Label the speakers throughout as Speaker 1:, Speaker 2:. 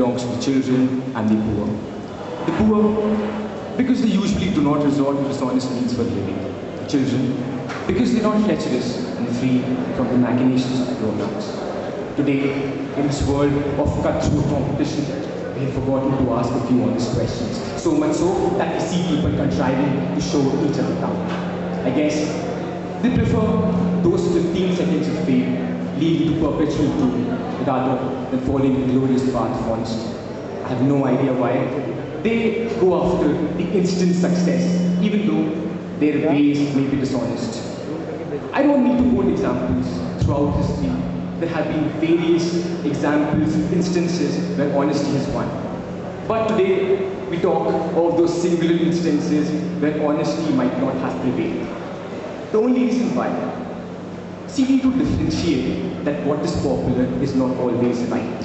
Speaker 1: belongs to the children and the poor. The poor, because they usually do not resort to dishonest means for living. The children, because they are not treacherous and free from the machinations of the grown-ups. Today, in this world of cutthroat competition, we have forgotten to ask a few honest questions. So much so that we see people contriving to show each other down. I guess they prefer those 15 seconds of fame leading to perpetual doom rather than following the glorious path of honesty. I have no idea why they go after the instant success, even though their ways may be dishonest. I don't need to quote examples throughout history. There have been various examples, instances where honesty has won. But today, we talk of those singular instances where honesty might not have prevailed. The only reason why, see, we need to differentiate that what is popular is not always right.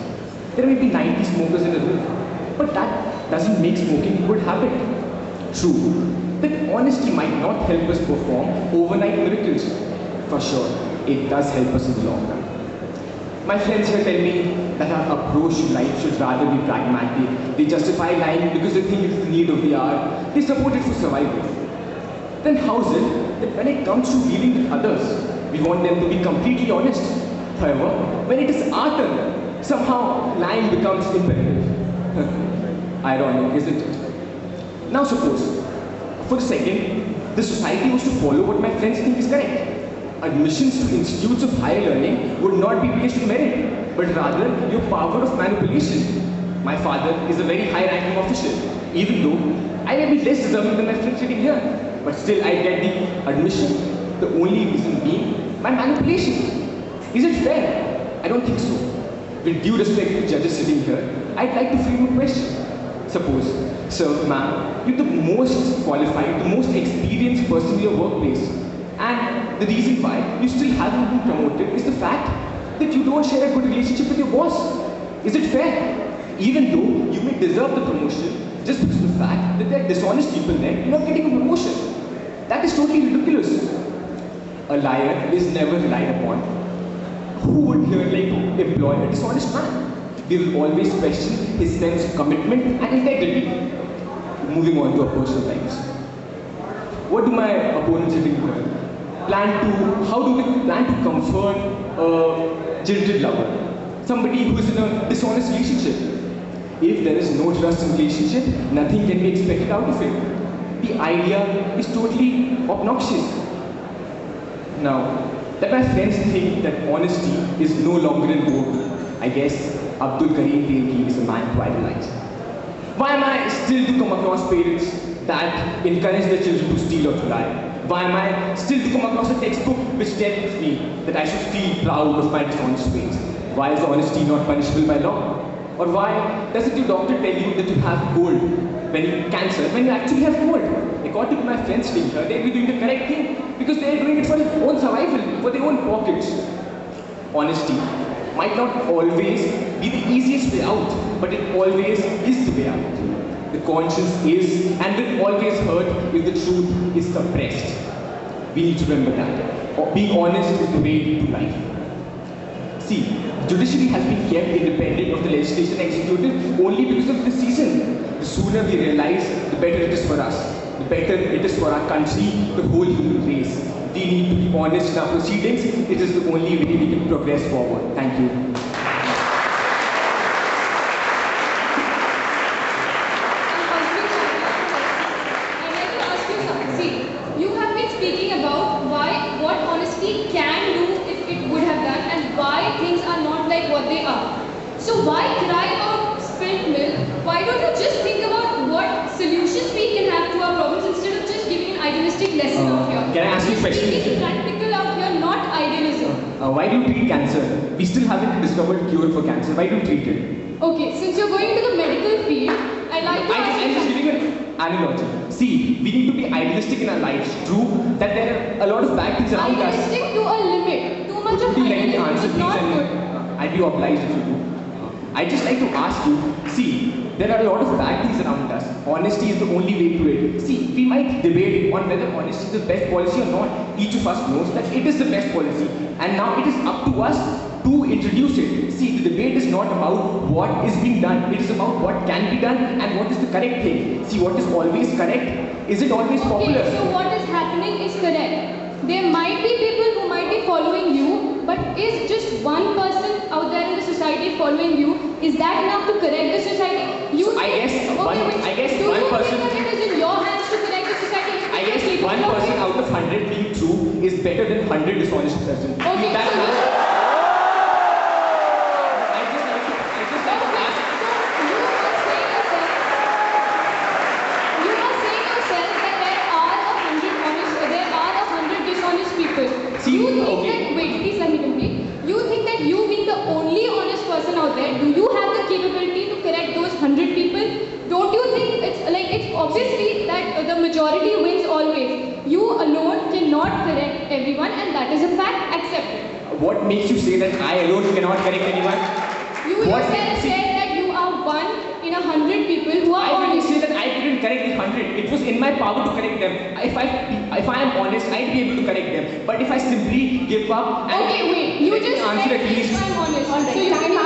Speaker 1: There may be 90 smokers in a room, but that doesn't make smoking a good habit. True, that honesty might not help us perform overnight miracles. For sure, it does help us in the long run. My friends here tell me that our approach to life should rather be pragmatic. They justify lying because they think it's the need of the hour. They support it for survival. Then how is it that when it comes to dealing with others, we want them to be completely honest? However, when it is our turn, somehow lying becomes imperative. Ironic, isn't it? Now suppose, for a second, the society was to follow what my friends think is correct. Admissions to institutes of higher learning would not be based on merit, but rather your power of manipulation. My father is a very high-ranking official, even though I may be less deserving than my friend sitting here, but still I get the admission. The only reason being my manipulation. Is it fair? I don't think so. With due respect to judges sitting here, I'd like to frame a question. Suppose, sir, ma'am, you're the most qualified, the most experienced person in your workplace. And the reason why you still haven't been promoted is the fact that you don't share a good relationship with your boss. Is it fair? Even though you may deserve the promotion, just because of the fact that there are dishonest people there, you're not getting a promotion. That is totally ridiculous. A liar is never relied upon. Who would here like to employ a dishonest man? We will always question his sense of commitment and integrity. Moving on to our personal lives. What do my opponents sitting here how do we plan to comfort a jilted lover? Somebody who is in a dishonest relationship. If there is no trust in relationship, nothing can be expected out of it. The idea is totally obnoxious. Now, that my friends think that honesty is no longer in vogue, I guess Abdul Karim Telki is a man to idolize. Why am I still to come across parents that encourage their children to steal or to lie? Why am I still to come across a textbook which tells me that I should feel proud of my dishonest ways? Why is honesty not punishable by law? Or why doesn't your doctor tell you that you have cold when you actually have cold? According to my friends here, they'll be doing the correct thing because they're doing it for their own survival, for their own pockets. Honesty might not always be the easiest way out, but it always is the way out. The conscience is and will always hurt if the truth is suppressed. We need to remember that. Being honest is the way to life. See, judiciary has been kept independent of the legislation executive only because of this reason. The sooner we realize, the better it is for us. The better it is for our country, the whole human race. We need to be honest in our proceedings. It is the only way we can progress forward. Thank you.
Speaker 2: So why cry about spilt milk? Why don't you just think about what solutions we can have to our problems instead of just giving an idealistic lesson out here?
Speaker 1: Can I ask you a question?
Speaker 2: Speaking practical out here, not idealism.
Speaker 1: Why do you treat cancer? We still haven't discovered a cure for cancer. Why do you treat it?
Speaker 2: Okay, since you're going into the medical field, I'd like to
Speaker 1: I'm just giving an analogy. See, we need to be idealistic in our lives. True that there are a lot of bad things around us.
Speaker 2: Idealistic to a limit. Too much of idealism is not good.
Speaker 1: I'd be obliged if you do. I'd just like to ask you, see, There are a lot of bad things around us. Honesty is the only way to it. See, we might debate on whether honesty is the best policy or not. Each of us knows that it is the best policy. And now it is up to us to introduce it. See, the debate is not about what is being done. It is about what can be done and what is the correct thing. See, what is always correct isn't always popular.
Speaker 2: Okay, so what is happening is correct. There might be people who might be following you, but is just one person out there in the society following you, is that enough to correct the society?
Speaker 1: So I guess one person.
Speaker 2: Do you think that it is in your hands to correct the society?
Speaker 1: I guess one person out of 100 being true is better than 100 dishonest persons.
Speaker 2: Okay,
Speaker 1: That
Speaker 2: so
Speaker 1: matters.
Speaker 2: you are saying yourself that there are 100 dishonest people.
Speaker 1: See,
Speaker 2: you think
Speaker 1: okay.
Speaker 2: that, wait, please let me complete. You think that you being the only honest person out there, do you have the capability to correct those 100 people? Don't you think it's obviously that the majority wins always? You alone cannot correct everyone, and that is a fact. Accept it.
Speaker 1: What makes you say that I alone cannot correct anyone?
Speaker 2: You yourself said that you are one in 100 people who are
Speaker 1: I didn't
Speaker 2: honest.
Speaker 1: say that I couldn't correct the 100. It was in my power to correct them. If I am honest, I'd be able to correct them. But if I simply give up and
Speaker 2: Okay, wait. You
Speaker 1: let me
Speaker 2: just
Speaker 1: answer
Speaker 2: said
Speaker 1: at least.
Speaker 2: I'm honest.
Speaker 3: Alright,
Speaker 2: So you
Speaker 3: time
Speaker 2: can